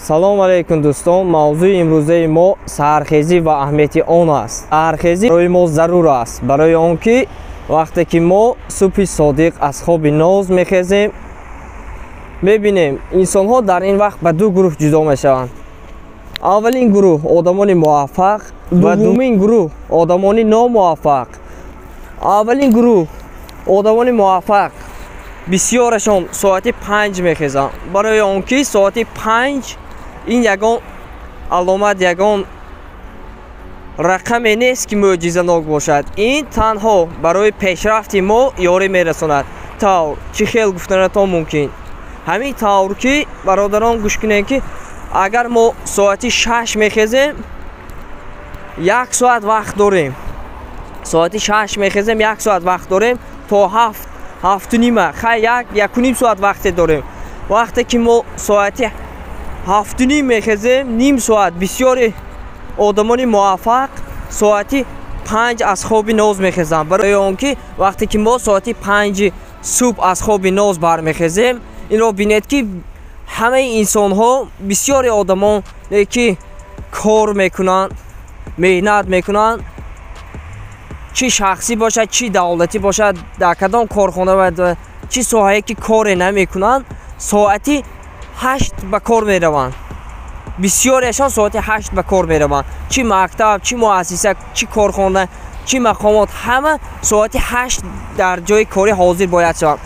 салом алейкум дӯстон. мавзӯи имрӯзаи мо саҳархезӣ ва аҳамияти он аст. Саҳархезӣ барои мо зарур аст, барои он ки вақте ки мо субҳи содиқ аз хоби ноз мехезем, мебинем инсонҳо дар ин вақт ба ду гурӯҳ ҷудо мешаванд. аввалин гурӯҳ одамони муваффақ, дуввумин гурӯҳ одамони номуваффақ. аввалин гурӯҳ одамони муваффақ бисёрашон соати 5 мехезанд, барои он ки соати 5 ин ягон аломат, ягон рақаме нест ки мӯъҷизанок бошад. ин танҳо барои пешрафти мо ёрӣ мерасонад. тавр чӣ хел гуфтанатон мумкин? ҳамин тавр ки бародарон гӯш кунед ки агар мо соати 6 мехезем, 1 соат вақт дорем. соати 6 мехезем, 1 соат вақт дорем то 7, 7:30, хай 1-1.5 соат вақте дорем. вақте ки мо соати 7:30 мехезем, ним соат. бисёри одамони муваффақ соати 5 аз хоби ноз мехезанд, барои он ки вақте ки мо соати 5 субҳ аз хоби ноз бармехезем, инро бинед ки ҳамаи инсонҳо, бисёри одамоне ки кор мекунанд, меҳнат мекунанд, чӣ шахсӣ бошад, чӣ давлатӣ бошад, дар кадом корхона ва чӣ соҳае ки коре намекунанд, соати 8 ба кор мераванд. бисёрешон соати 8 ба кор мераванд. чӣ мактаб, чӣ муассиса, чӣ корхона, чӣ мақомот, ҳама соати 8 дар ҷои корӣ ҳозир бояд шаванд.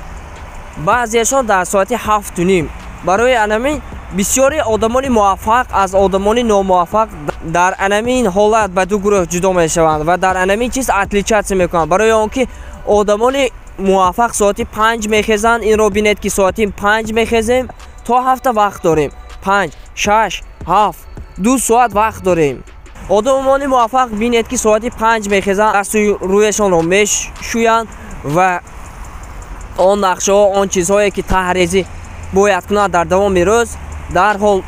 баъзеашон дар соати 7:30. барои анамин бисёри одамони муваффақ аз одамони номуваффақ дар анамин ҳолат ба ду гурӯҳ ҷудо мешаванд ва дар анамин чиз атличатсия мекунанд. барои он ки одамони муваффақ соати 5 мехезанд, инро бинед ки соати 5 мехезем, то 7 вақт дорем. 5, 6, 7, 2 соат вақт дорем. одамони муваффақ бинед ки соати 5 мехезанд, дасту рӯяшонро мешӯянд ва он нақшаҳо, он чизҳое ки таҳризӣ бояд кунанд дар давоми рӯз, дарҳол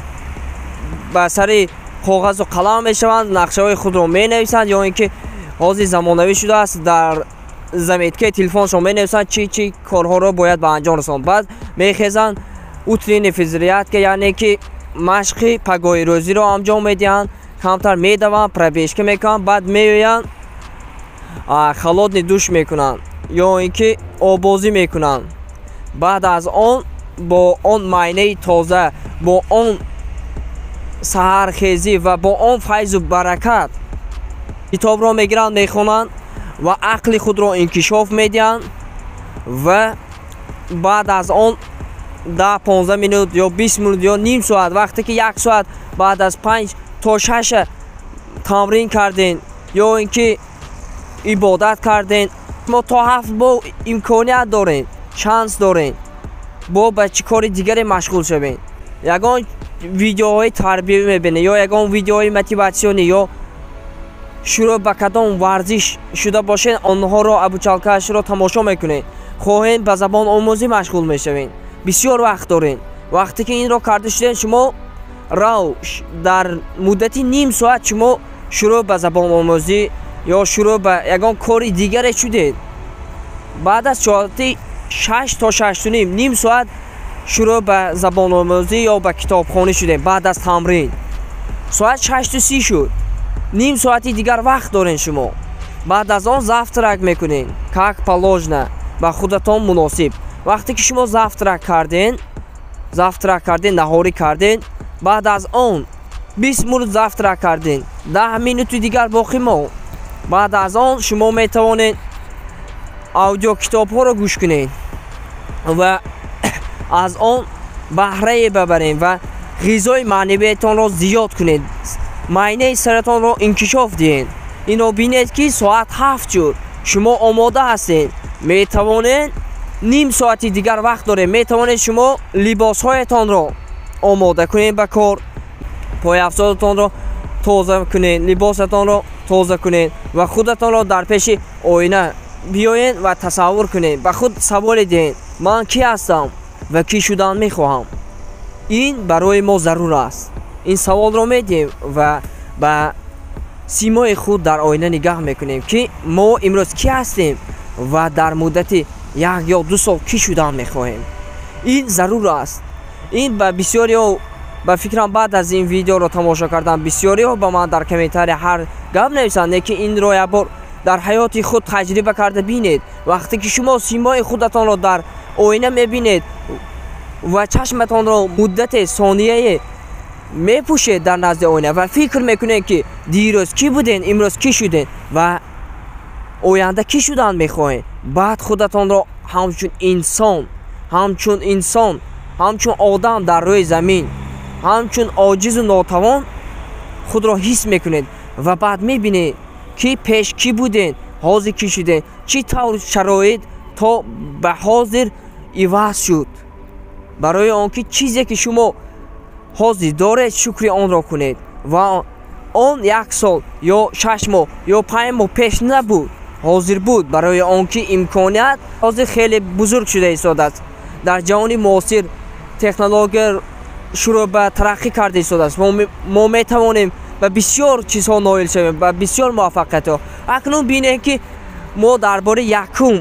ба сари коғазу қалам мешаванд, нақшаҳои худро менависанд, ё ин ки ҳозир замонавӣ шудааст, дар заметкаи телефоншон менависанд чӣ корҳоро бояд ба анҷом расонанд. баъд мехезанд утрини физиятка, яъне ки машқи пагоҳи рӯзиро анҷом медиҳанд, камтар медаванд, пробежка мекунанд, баъд меоянд холодни душ мекунанд, ё ин ки оббозӣ мекунанд. баъд аз он бо он майнаи тоза, бо он саҳархезӣ ва бо он файзу баракат китобро мегиранд, мехонанд ва ақли худро инкишоф медиҳанд ва баъд аз он 10-15 минут ё 20 минут ё ним соат, вақте ки 1 соат баъд аз 5 то 6 тамрин карден ё ин ки ибодат карден, мо то 7 бо имконият дорем, шанс дорем бо ба чӣ кори дигаре машғул шавем. ягон видеоҳои тарбиявӣ мебинем ё ягон видеоҳои мотиватсионӣ ё шурӯъ ба кадом варзиш шуда бошед, онҳоро абучалкашро тамошо мекунед. хоҳем ба забон омӯзӣ машғул мешавем. бисёр вақт дорем. вақте ки инро карда шудем, шумо рав дар муддати ним соат шумо шурӯъ ба забон омӯзӣ ё шурӯъ ба ягон кори дигаре шудед. баъд аз соати 6 то 6:30 ним соат шурӯъ ба забономӯзӣ ё ба китобхонӣ шудем. баъд аз тамрин соат 6:30 шуд, ним соати дигар вақт дорем шумо. баъд аз он завтрак мекунем, как положено, ба худатон муносиб. вақте ки шумо завтрак карден, наҳорӣ карден, баъд аз он 20 минут завтрак карден, 10 минути дигар боқӣ мо. баъд аз он шумо метавонед аудиокитобҳоро гӯш кунед ва аз он баҳрае бабарем ва ғизои маънавиятонро зиёд кунед, майнаи саратонро инкишоф диҳед. инро бинед ки соат 7 шуд, шумо омода ҳастед. метавонед ним соати дигар вақт дорем, метавонед шумо либосҳоятонро омода кунед ба кор, пойафзодатонро тоза кунед, либосатонро тоза кунед ва худатонро дар пеши оина биёед ва тасаввур кунед. ба худ саволе диҳед: ман кӣ ҳастам ва кӣ шудан мехоҳам? ин барои мо зарур аст. ин саволро медиҳем ва ба симои худ дар оина нигаҳ мекунем ки мо имрӯз кӣ ҳастем ва дар муддати 1 ё 2 сол кӣ шудан мехоҳем. ин зарур аст. ин ба бисёриҳо ба фикрам баъд аз ин видеоро тамошо кардан бисёриҳо ба ман дар комментария ҳар гап нависанд, не ки инро як бор дар ҳаёти худ таҷриба карда бинед. вақте ки шумо симои худатонро дар оина мебинед ва чашматонро муддате сонияе мепӯшед дар назди оина ва фикр мекунед ки дирӯз кӣ буден, имрӯз кӣ шуден ва оянда кӣ шудан мехоҳед. баъд худатонро ҳамчун инсон, ҳамчун одам дар рӯи замин, ҳамчун оҷизу нотавон худро ҳис мекунед ва баъд мебинед ки пеш кӣ буден, ҳозир кӣ шуден, чӣ тавр шароит то ба ҳозир иваз шуд. барои он ки чизе ки шумо ҳозир доред шукри онро кунед ва он 1 сол ё 6 моҳ ё 5 моҳ пеш набуд, ҳозир буд. барои он ки имконият ҳозир хеле бузург шуда истодааст. дар ҷаҳони муосир технология шурӯъ ба тараққӣ карда истодааст. мо метавонем ба бисёр чизҳо ноил шавем, ба бисёр муваффақиятҳо. акнун бинем ки мо дар бораи якум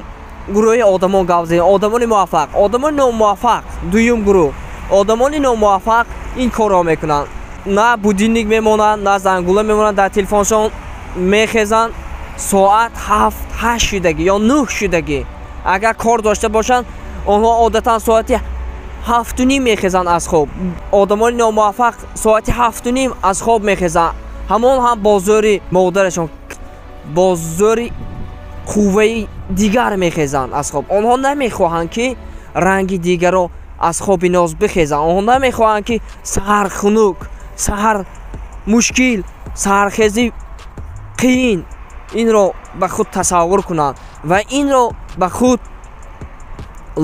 гурӯҳи одамон гап задем, одамони муваффақ. одамони номуваффақ дуюм гурӯҳ. одамони номуваффақ ин корро мекунанд, на будильник мемонанд, на зангула мемонанд, дар телефоншон мехезанд соат 7-8 шудагӣ ё 9 шудагӣ. агар кор дошта бошанд онҳо одатан соати 7:30 мехезанд аз хоб. одамони номуваффақ соати 7:30 аз хоб мехезанд. ҳамон ҳам бо зӯри модарашон, бо зӯри қувваи дигар мехезанд аз хоб. онҳо намехоҳанд ки ранги дигарро аз хоби ноз бихезанд. онҳо намехоҳанд ки саҳар хунук, саҳар мушкил, саҳархезӣ қиин инро ба худ тасаввур кунанд ва инро ба худ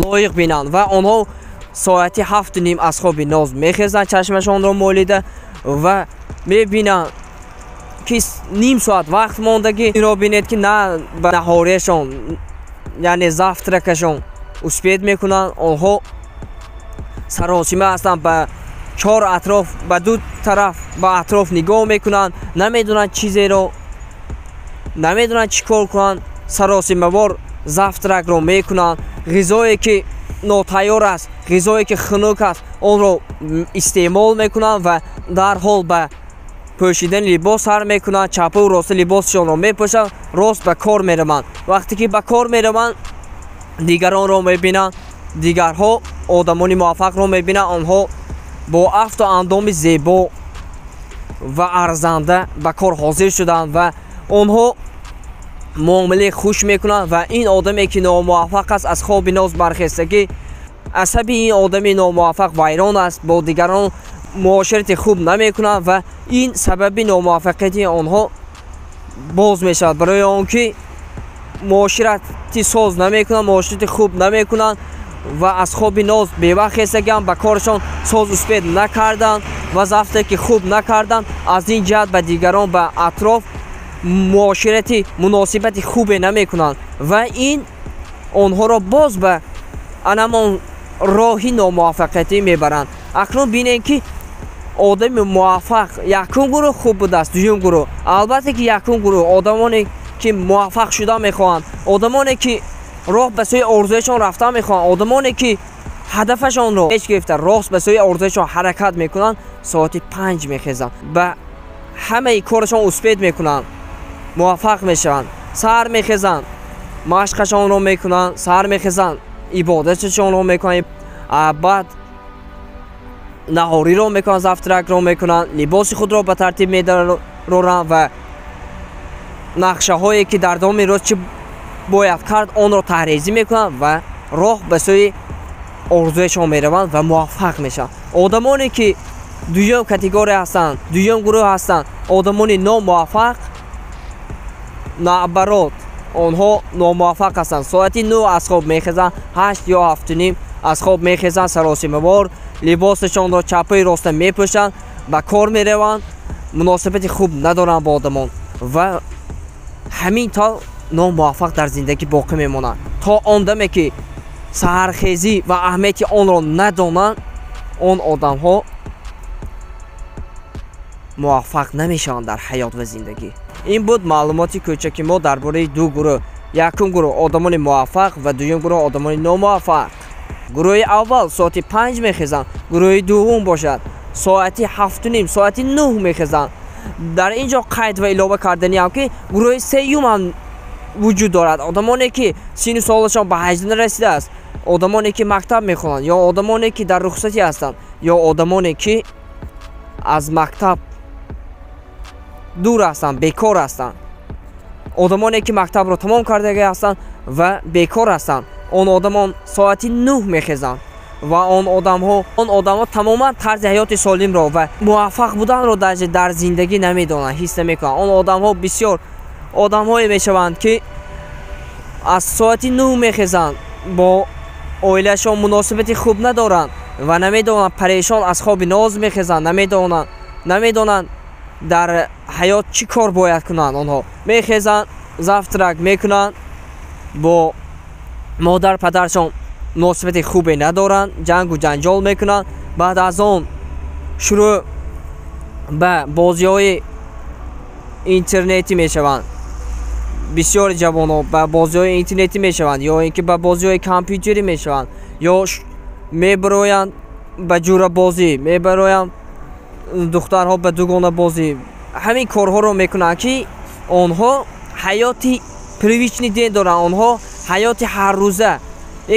лоиқ бинанд ва онҳо соати 7:30 аз хоби ноз мехезанд, чашмашонро молида ва мебинанд ки ним соат вақт мондагӣ. инро бинед ки на ба наҳорияшон, яъне завтракашон успед мекунанд. онҳо саросима ҳастанд, ба чор атроф, ба ду тараф ба атроф нигоҳ мекунанд, намедонанд чизеро, намедонанд чӣ кор кунанд. саросимавор завтракро мекунанд. ғизое ки нотайёр аст, ғизое ки хунук аст, онро истеъмол мекунанд ва дарҳол ба пӯшидани либос сар мекунанд. чапу рости либосашонро мепӯшанд, рост ба кор мераванд. вақте ки ба кор мераванд дигаронро мебинанд, дигарҳо одамони муваффақро мебинанд. онҳо бо афту андоми зебо ва арзанда ба кор ҳозир шуданд ва онҳо муомилаи хуш мекунанд ва ин одаме ки номуваффақ аст аз хоби ноз бархестагӣ, асаби ин одами номуваффақ вайрон аст, бо дигарон муоширати хуб намекунанд ва ин сабаби номуваффақияти онҳо боз мешавад. барои он ки муоширати соз намекунанд, муоширати хуб намекунанд ва аз хоби ноз бевақт хестагианд, ба корашон соз успед накарданд ва завтраки хуб накарданд. аз ин ҷиҳат ба дигарон, ба атроф муоширати муносибати хубе намекунанд ва ин онҳоро боз ба анамон роҳи номуваффақиятӣ мебаранд. акнун бинем ки одами муваффақ якум гурӯҳ хуб будааст, дуюм гурӯҳ. албатта ки якум гурӯҳ одамоне ки муваффақ шуда мехоҳанд, одамоне ки роҳ ба сӯи орзуяшон рафта мехоҳанд, одамоне ки ҳадафашонро пеш гирифта рост ба сӯи орзуяшон ҳаракат мекунанд, соати 5 мехезанд, ба ҳамаи корашон успед мекунанд, муваффақ мешаванд. саҳар мехезанд, машқашонро мекунанд, саҳар мехезанд, ибодаташонро мекунанд, баъд наҳориро мекунанд, завтракро мекунанд, либоси худро ба тартиб медоранд ва нақшаҳое ки дар давоми рӯз чӣ бояд кард онро таҳризӣ мекунанд ва роҳ ба сӯи орзуяшон мераванд ва муваффақ мешаванд. одамоне ки дуюм категория ҳастанд, дуюм гурӯҳ ҳастанд, одамони номуваффақ, наъбарот онҳо номуваффақ ҳастанд. соати 9 аз хоб мехезанд, 8 ё 7:30 аз хоб мехезанд, саросимавор либосашонро чапои роста мепӯшанд, ба кор мераванд, муносибати хуб надоранд бо одамон ва ҳамин тавр номуваффақ дар зиндагӣ боқӣ мемонанд то он даме ки саҳархезӣ ва аҳамияти онро надонанд. он одамҳо муваффақ намешаванд дар ҳаёт ва зиндагӣ. ин буд маълумоти кӯчаки мо дар бораи ду гурӯҳ. якум гурӯҳ одамони муваффақ ва дуюм гурӯҳ одамони номуваффақ. гурӯҳи аввал соати 5 мехезанд, гурӯҳи дуввум бошад соати 7:30 соати 9 мехезанд. дар ин ҷо қайд ва илова карданиам ки гурӯҳи сеюмам вуҷуд дорад. одамоне ки синни солашон ба 18 расидааст, одамоне ки мактаб мехонанд ё одамоне ки дар рухсатӣ ҳастанд ё одамоне ки аз мактаб дур ҳастанд, бекор ҳастанд. одамоне ки мактабро тамом кардага ҳастанд ва бекор ҳастанд, он одамон соати 9 мехезанд ва он одамҳо тамоман тарзи ҳаёти солимро ва муваффақ буданро дар зиндагӣ намедонанд, ҳис намекунанд. он одамҳо бисёр одамҳое мешаванд ки аз соати 9 мехезанд, бо оилашон муносибати хуб надоранд ва намедонанд, парешон аз хоби ноз мехезанд, намедонанд дар ҳаёт чӣ кор бояд кунанд. онҳо мехезанд, завтрак мекунанд, бо модар падаршон муносибати хубе надоранд, ҷангу ҷанҷол мекунанд. баъд аз он шурӯъ ба бозиҳои интернетӣ мешаванд. бисёри ҷавонҳо ба бозиҳои интернетӣ мешаванд, ё ин ки ба бозиҳои компютерӣ мешаванд, ё мебароянд ба ҷурабозӣ, мебароянд духтарҳо ба дугонабозӣ. ҳамин корҳоро мекунанд ки онҳо ҳаёти привични ден доранд, онҳо ҳаёти ҳаррӯза,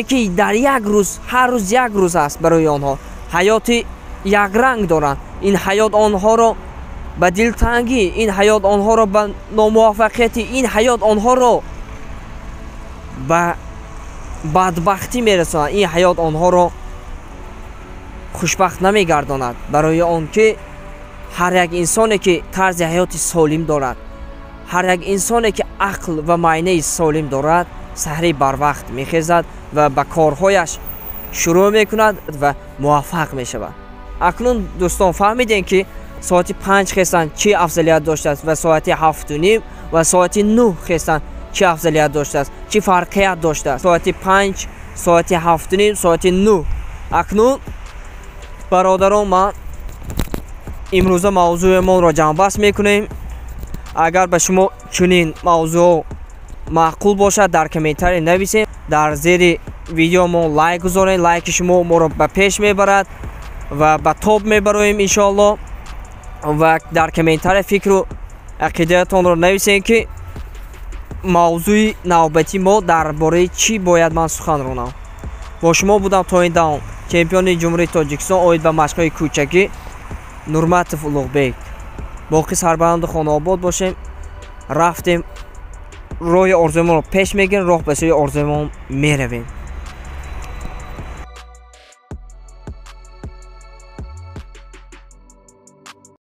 яки дар як рӯз, ҳар рӯз як рӯз аст барои онҳо. ҳаёти якранг доранд. ин ҳаёт онҳоро ба дилтангӣ, ин ҳаёт онҳоро ба номуваффақиятӣ, ин ҳаёт онҳоро ба бадбахтӣ мерасонад. ин ҳаёт онҳоро хушбахт намегардонад, барои он ки ҳар як инсоне ки тарзи ҳаёти солим дорад, ҳар як инсоне ки ақл ва майнаи солим дорад, саҳри барвақт мехезад ва ба корҳояш шурӯъ мекунад ва муваффақ мешавад. акнун дӯстон фаҳмидем ки соати 5 хестан чӣ афзалият доштааст ва соати 7:30 ва соати 9 хестан чӣ афзалият доштааст, чӣ фарқият доштааст. соати 5, соати 7:30, соати 9. акнун бародарон, ман имрӯза мавзӯъемонро ҷамъбаст мекунем. агар ба шумо чунин мавзӯъ маъқул бошад, дар комментария нависем, дар зери видеомон лайк гузорем. лайки шумо моро ба пеш мебарад ва ба топ мебароем иншоаллоҳ. ва дар комментария фикру ақидаатонро нависем ки мавзӯи навбати мо дар бораи чӣ бояд ман сухан ронам. бо шумо будам то ин даҳон чемпиони ҷумҳурии Тоҷикистон оид ба машқҳои кӯчагӣ Нурматов Улуғбек. боқӣ сарбаланду хонаобод бошем. рафтем, роҳи орзуимонро пеш мегирем, роҳ ба сӯи орзуимон меравем.